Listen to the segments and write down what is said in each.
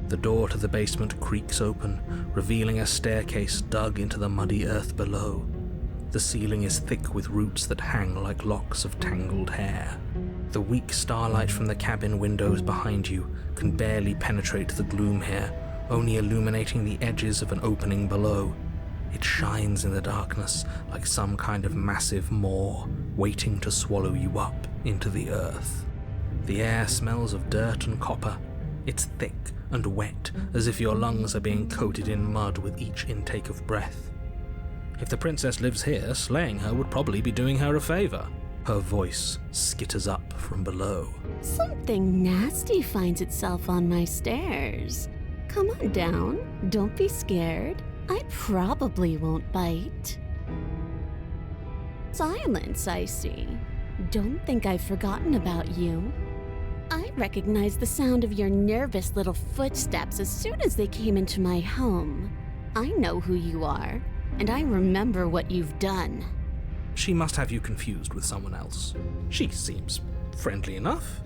The door to the basement creaks open, revealing a staircase dug into the muddy earth below. The ceiling is thick with roots that hang like locks of tangled hair. The weak starlight from the cabin windows behind you can barely penetrate the gloom here, only illuminating the edges of an opening below. It shines in the darkness like some kind of massive maw waiting to swallow you up into the earth. The air smells of dirt and copper. It's thick and wet, as if your lungs are being coated in mud with each intake of breath. If the princess lives here, slaying her would probably be doing her a favor. Her voice skitters up from below. Something nasty finds itself on my stairs. Come on down. Don't be scared. I probably won't bite. Silence, I see. Don't think I've forgotten about you. I recognized the sound of your nervous little footsteps as soon as they came into my home. I know who you are, and I remember what you've done. She must have you confused with someone else. She seems friendly enough.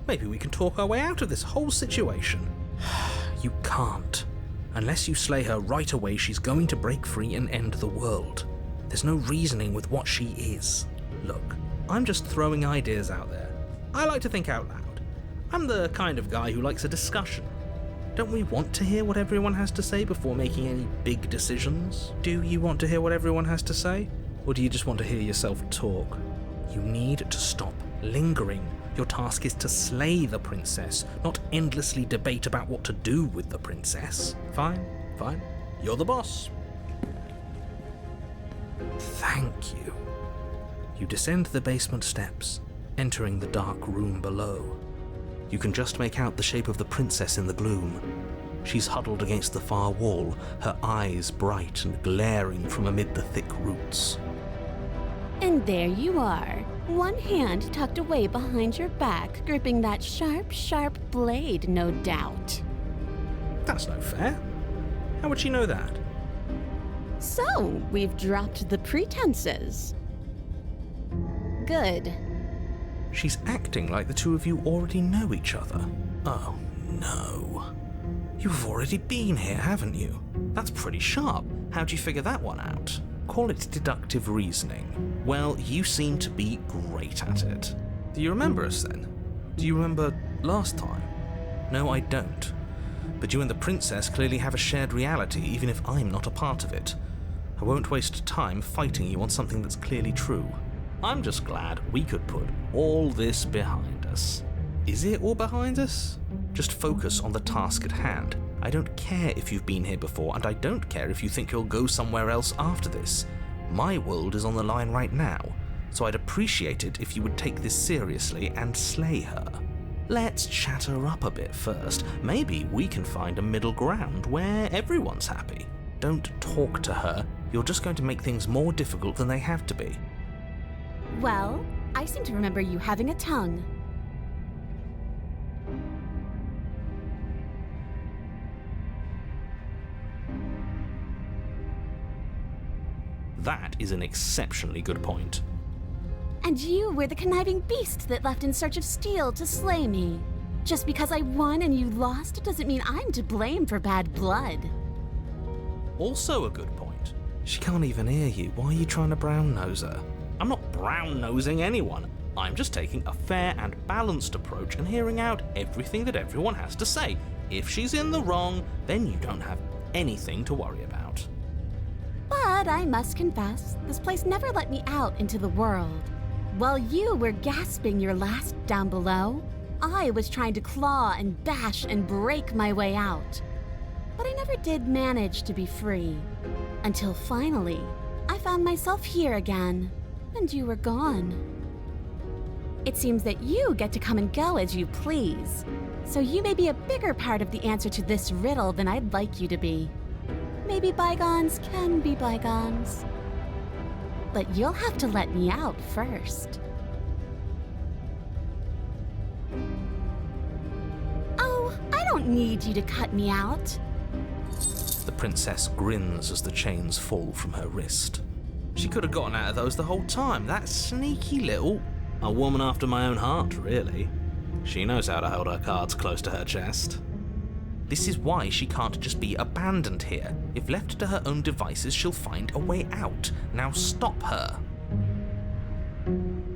Maybe we can talk our way out of this whole situation. You can't. Unless you slay her right away, she's going to break free and end the world. There's no reasoning with what she is. Look, I'm just throwing ideas out there. I like to think out loud. I'm the kind of guy who likes a discussion. Don't we want to hear what everyone has to say before making any big decisions? Do you want to hear what everyone has to say? Or do you just want to hear yourself talk? You need to stop lingering. Your task is to slay the princess, not endlessly debate about what to do with the princess. Fine. You're the boss. Thank you. You descend the basement steps, entering the dark room below. You can just make out the shape of the princess in the gloom. She's huddled against the far wall, her eyes bright and glaring from amid the thick roots. And there you are, one hand tucked away behind your back, gripping that sharp, sharp blade, no doubt. That's no fair. How would she know that? So, we've dropped the pretenses. Good. She's acting like the two of you already know each other. Oh, no. You've already been here, haven't you? That's pretty sharp. How'd you figure that one out? Call it deductive reasoning. Well, you seem to be great at it. Do you remember us then? Do you remember last time? No, I don't. But you and the princess clearly have a shared reality, even if I'm not a part of it. I won't waste time fighting you on something that's clearly true. I'm just glad we could put all this behind us. Is it all behind us? Just focus on the task at hand. I don't care if you've been here before, and I don't care if you think you'll go somewhere else after this. My world is on the line right now, so I'd appreciate it if you would take this seriously and slay her. Let's chat her up a bit first. Maybe we can find a middle ground where everyone's happy. Don't talk to her. You're just going to make things more difficult than they have to be. Well, I seem to remember you having a tongue. That is an exceptionally good point. And you were the conniving beast that left in search of steel to slay me. Just because I won and you lost doesn't mean I'm to blame for bad blood. Also a good point. She can't even hear you. Why are you trying to brown-nose her? I'm not brown-nosing anyone. I'm just taking a fair and balanced approach and hearing out everything that everyone has to say. If she's in the wrong, then you don't have anything to worry about. But I must confess, this place never let me out into the world. While you were gasping your last down below, I was trying to claw and bash and break my way out. But I never did manage to be free. Until finally, I found myself here again, and you were gone. It seems that you get to come and go as you please, so you may be a bigger part of the answer to this riddle than I'd like you to be. Maybe bygones can be bygones. But you'll have to let me out first. Oh, I don't need you to cut me out. The princess grins as the chains fall from her wrist. She could have gotten out of those the whole time. That sneaky little... A woman after my own heart, really. She knows how to hold her cards close to her chest. This is why she can't just be abandoned here. If left to her own devices, she'll find a way out. Now stop her.